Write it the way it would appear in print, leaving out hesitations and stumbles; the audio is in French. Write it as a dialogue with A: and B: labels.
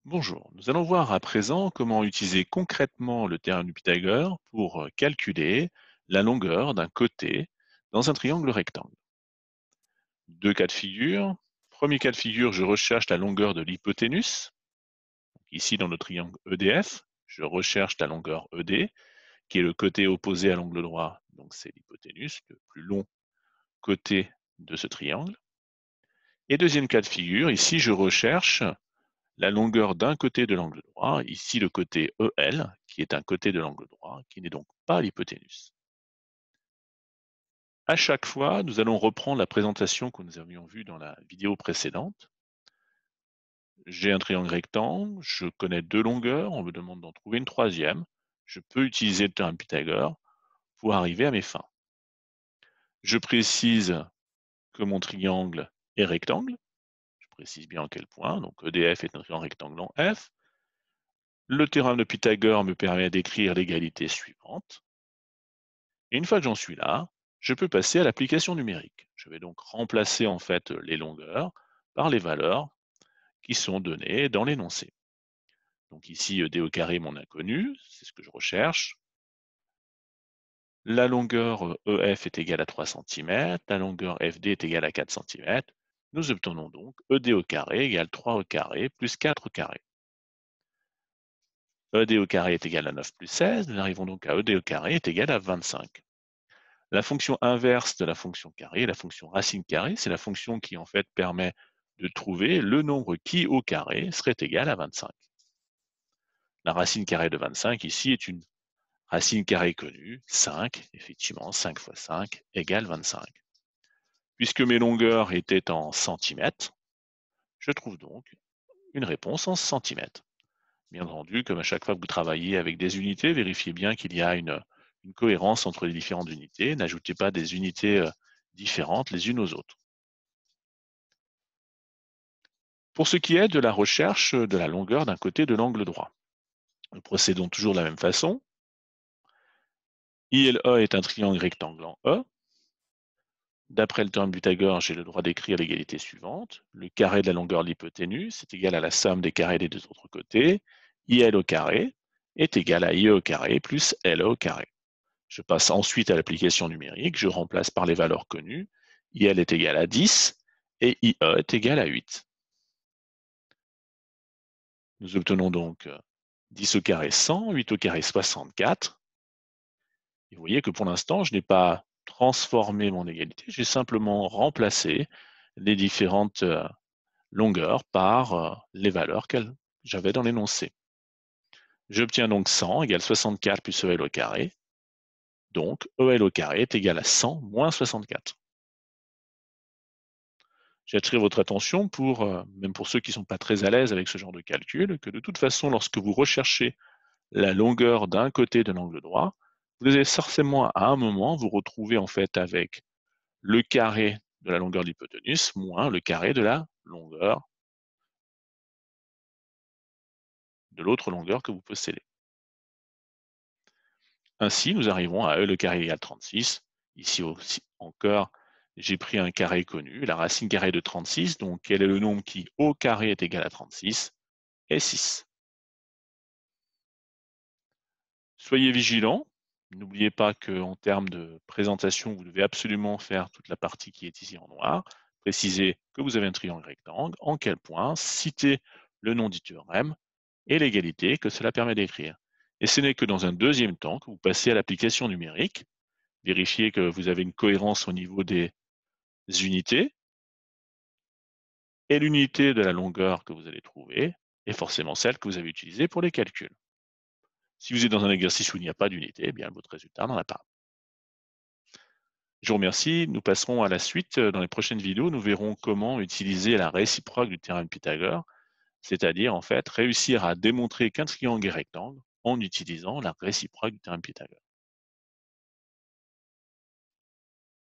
A: Bonjour, nous allons voir à présent comment utiliser concrètement le théorème de Pythagore pour calculer la longueur d'un côté dans un triangle rectangle. Deux cas de figure. Premier cas de figure, je recherche la longueur de l'hypoténuse. Ici, dans le triangle EDF, je recherche la longueur ED, qui est le côté opposé à l'angle droit, donc c'est l'hypoténuse, le plus long côté de ce triangle. Et deuxième cas de figure, ici, je recherche la longueur d'un côté de l'angle droit, ici le côté EL, qui est un côté de l'angle droit, qui n'est donc pas l'hypoténuse. À chaque fois, nous allons reprendre la présentation que nous avions vue dans la vidéo précédente. J'ai un triangle rectangle, je connais deux longueurs, on me demande d'en trouver une troisième. Je peux utiliser le théorème de Pythagore pour arriver à mes fins. Je précise que mon triangle est rectangle, je précise bien en quel point, donc EDF est un triangle rectangle en F. Le théorème de Pythagore me permet d'écrire l'égalité suivante. Et une fois que j'en suis là, je peux passer à l'application numérique. Je vais donc remplacer en fait les longueurs par les valeurs qui sont données dans l'énoncé. Donc ici, d au carré, mon inconnu, c'est ce que je recherche. La longueur EF est égale à 3 cm, la longueur FD est égale à 4 cm. Nous obtenons donc ED au carré égale 3 au carré plus 4 au carré. ED au carré est égal à 9 plus 16, nous arrivons donc à ED au carré est égal à 25. La fonction inverse de la fonction carré, la fonction racine carrée, c'est la fonction qui en fait permet de trouver le nombre qui au carré serait égal à 25. La racine carrée de 25 ici est une racine carrée connue, 5, effectivement 5 fois 5 égale 25. Puisque mes longueurs étaient en centimètres, je trouve donc une réponse en centimètres. Bien entendu, comme à chaque fois que vous travaillez avec des unités, vérifiez bien qu'il y a une cohérence entre les différentes unités. N'ajoutez pas des unités différentes les unes aux autres. Pour ce qui est de la recherche de la longueur d'un côté de l'angle droit, nous procédons toujours de la même façon. ILE est un triangle rectangle en E. D'après le théorème de Pythagore, j'ai le droit d'écrire l'égalité suivante. Le carré de la longueur de l'hypoténuse est égal à la somme des carrés des deux autres côtés. IL au carré est égal à IE au carré plus LE au carré. Je passe ensuite à l'application numérique. Je remplace par les valeurs connues. IL est égal à 10 et IE est égal à 8. Nous obtenons donc 10 au carré 100, 8 au carré 64. Et vous voyez que pour l'instant, je n'ai pas transformé mon égalité, j'ai simplement remplacé les différentes longueurs par les valeurs que j'avais dans l'énoncé. J'obtiens donc 100 égale 64 plus EL au carré. Donc EL au carré est égal à 100 moins 64. J'attire votre attention pour, même pour ceux qui ne sont pas très à l'aise avec ce genre de calcul, que de toute façon, lorsque vous recherchez la longueur d'un côté de l'angle droit, vous allez forcément à un moment vous retrouver en fait avec le carré de la longueur de l'hypoténuse moins le carré de la longueur de l'autre longueur que vous possédez. Ainsi, nous arrivons à E le carré égale 36. Ici aussi encore, j'ai pris un carré connu, la racine carrée de 36, donc quel est le nombre qui au carré est égal à 36 et 6. Soyez vigilants. N'oubliez pas qu'en termes de présentation, vous devez absolument faire toute la partie qui est ici en noir. Précisez que vous avez un triangle rectangle, en quel point, citez le nom du théorème et l'égalité que cela permet d'écrire. Et ce n'est que dans un deuxième temps que vous passez à l'application numérique. Vérifiez que vous avez une cohérence au niveau des unités. Et l'unité de la longueur que vous allez trouver est forcément celle que vous avez utilisée pour les calculs. Si vous êtes dans un exercice où il n'y a pas d'unité, eh bien votre résultat n'en a pas. Je vous remercie. Nous passerons à la suite. Dans les prochaines vidéos, nous verrons comment utiliser la réciproque du théorème de Pythagore, c'est-à-dire en fait réussir à démontrer qu'un triangle est rectangle en utilisant la réciproque du théorème de Pythagore.